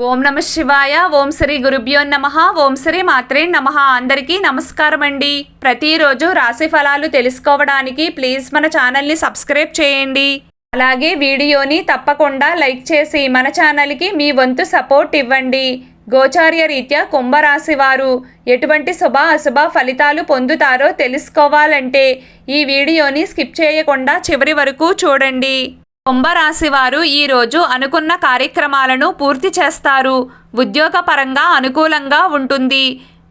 ఓం నమ శివాయ. ఓం శ్రీ గురుభ్యో నమః. ఓం శ్రీ మాత్రే నమః. అందరికీ నమస్కారం అండి. ప్రతిరోజు రాశి ఫలాలు తెలుసుకోవడానికి ప్లీజ్ మన ఛానల్ని సబ్స్క్రైబ్ చేయండి. అలాగే వీడియోని తప్పకుండా లైక్ చేసి మన ఛానల్కి మీ వంతు సపోర్ట్ ఇవ్వండి. గోచార్య రీత్యా కుంభరాశి వారు ఎటువంటి శుభ అశుభ ఫలితాలు పొందుతారో తెలుసుకోవాలంటే ఈ వీడియోని స్కిప్ చేయకుండా చివరి వరకు చూడండి. కుంభరాశి వారు ఈరోజు అనుకున్న కార్యక్రమాలను పూర్తి చేస్తారు. ఉద్యోగపరంగా అనుకూలంగా ఉంటుంది.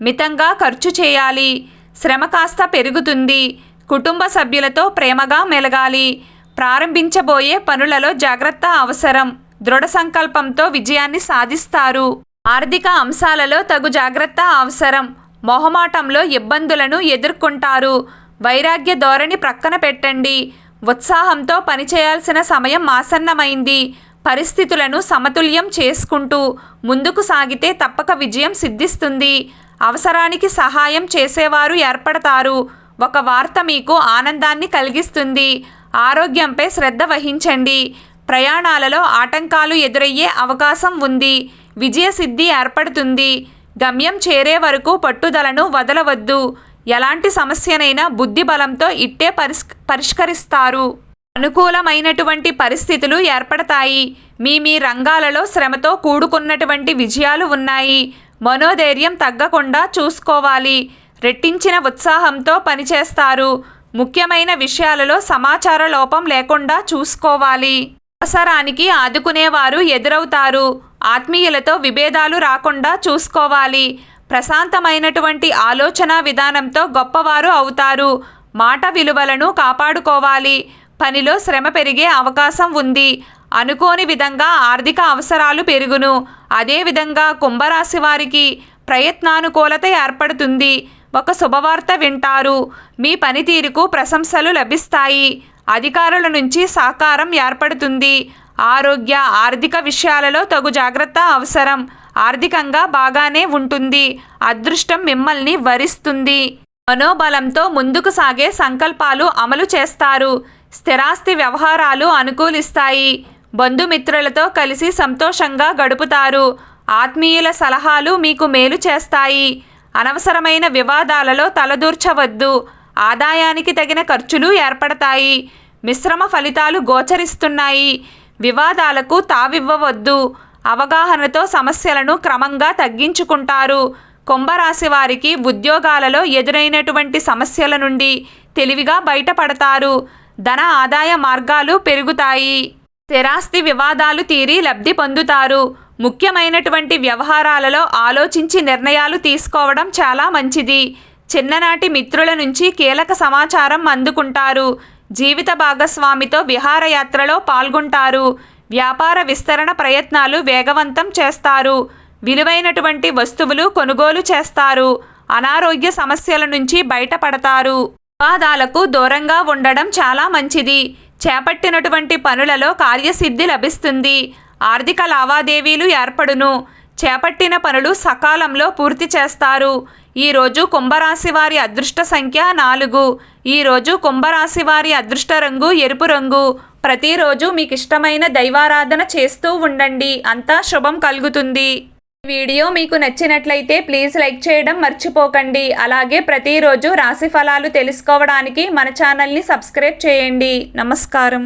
మితంగా ఖర్చు చేయాలి. శ్రమ కాస్త పెరుగుతుంది. కుటుంబ సభ్యులతో ప్రేమగా మెలగాలి. ప్రారంభించబోయే పనులలో జాగ్రత్త అవసరం. దృఢ సంకల్పంతో విజయాన్ని సాధిస్తారు. ఆర్థిక అంశాలలో తగు జాగ్రత్త అవసరం. మొహమాటంలో ఇబ్బందులను ఎదుర్కొంటారు. వైరాగ్య ధోరణి ప్రక్కన పెట్టండి. ఉత్సాహంతో పనిచేయాల్సిన సమయం ఆసన్నమైంది. పరిస్థితులను సమతుల్యం చేసుకుంటూ ముందుకు సాగితే తప్పక విజయం సిద్ధిస్తుంది. అవసరానికి సహాయం చేసేవారు ఏర్పడతారు. ఒక వార్త మీకు ఆనందాన్ని కలిగిస్తుంది. ఆరోగ్యంపై శ్రద్ధ వహించండి. ప్రయాణాలలో ఆటంకాలు ఎదురయ్యే అవకాశం ఉంది. విజయసిద్ధి ఏర్పడుతుంది. గమ్యం చేరే వరకు పట్టుదలను వదలవద్దు. ఎలాంటి సమస్యనైనా బుద్ధి బలంతో ఇట్టే పరిష్కరిస్తారు. అనుకూలమైనటువంటి పరిస్థితులు ఏర్పడతాయి. మీ రంగాలలో శ్రమతో కూడుకున్నటువంటి విజయాలు ఉన్నాయి. మనోధైర్యం తగ్గకుండా చూసుకోవాలి. రెట్టించిన ఉత్సాహంతో పనిచేస్తారు. ముఖ్యమైన విషయాలలో సమాచార లోపం లేకుండా చూసుకోవాలి. అవసరానికి ఆదుకునేవారు ఎదురవుతారు. ఆత్మీయులతో విభేదాలు రాకుండా చూసుకోవాలి. ప్రశాంతమైనటువంటి ఆలోచన విధానంతో గొప్పవారు అవుతారు. మాట విలువలను కాపాడుకోవాలి. పనిలో శ్రమ పెరిగే అవకాశం ఉంది. అనుకోని విధంగా ఆర్థిక అవసరాలు పెరుగును. అదేవిధంగా కుంభరాశి వారికి ప్రయత్నానుకూలత ఏర్పడుతుంది. ఒక శుభవార్త వింటారు. మీ పనితీరుకు ప్రశంసలు లభిస్తాయి. అధికారుల నుంచి సహకారం ఏర్పడుతుంది. ఆరోగ్య ఆర్థిక విషయాలలో తగు జాగ్రత్త అవసరం. ఆర్థికంగా బాగానే ఉంటుంది. అదృష్టం మిమ్మల్ని వరిస్తుంది. మనోబలంతో ముందుకు సాగే సంకల్పాలు అమలు చేస్తారు. స్థిరాస్తి వ్యవహారాలు అనుకూలిస్తాయి. బంధుమిత్రులతో కలిసి సంతోషంగా గడుపుతారు. ఆత్మీయుల సలహాలు మీకు మేలు చేస్తాయి. అనవసరమైన వివాదాలలో తలదూర్చవద్దు. ఆదాయానికి తగిన ఖర్చులు ఏర్పడతాయి. మిశ్రమ ఫలితాలు గోచరిస్తున్నాయి. వివాదాలకు తావివ్వవద్దు. అవగాహనతో సమస్యలను క్రమంగా తగ్గించుకుంటారు. కుంభరాశి వారికి ఉద్యోగాలలో ఎదురైనటువంటి సమస్యల నుండి తెలివిగా బయటపడతారు. ధన ఆదాయ మార్గాలు పెరుగుతాయి. స్థిరాస్తి వివాదాలు తీరి లబ్ధి పొందుతారు. ముఖ్యమైనటువంటి వ్యవహారాలలో ఆలోచించి నిర్ణయాలు తీసుకోవడం చాలా మంచిది. చిన్ననాటి మిత్రుల నుంచి కీలక సమాచారం అందుకుంటారు. జీవిత భాగస్వామితో విహారయాత్రలో పాల్గొంటారు. వ్యాపార విస్తరణ ప్రయత్నాలు వేగవంతం చేస్తారు. విలువైనటువంటి వస్తువులు కొనుగోలు చేస్తారు. అనారోగ్య సమస్యల నుంచి బయటపడతారు. వివాదాలకు దూరంగా ఉండడం చాలా మంచిది. చేపట్టినటువంటి పనులలో కార్యసిద్ధి లభిస్తుంది. ఆర్థిక లావాదేవీలు ఏర్పడును. చేపట్టిన పనులు సకాలంలో పూర్తి చేస్తారు. ఈరోజు కుంభరాశి వారి అదృష్ట సంఖ్య 4. ఈరోజు కుంభరాశి వారి అదృష్ట రంగు ఎరుపు రంగు. ప్రతిరోజు మీకు ఇష్టమైన దైవారాధన చేస్తూ ఉండండి. అంతా శుభం కలుగుతుంది. ఈ వీడియో మీకు నచ్చినట్లయితే ప్లీజ్ లైక్ చేయడం మర్చిపోకండి. అలాగే ప్రతిరోజు రాశి ఫలాలు తెలుసుకోవడానికి మన ఛానల్ని సబ్స్క్రైబ్ చేయండి. నమస్కారం.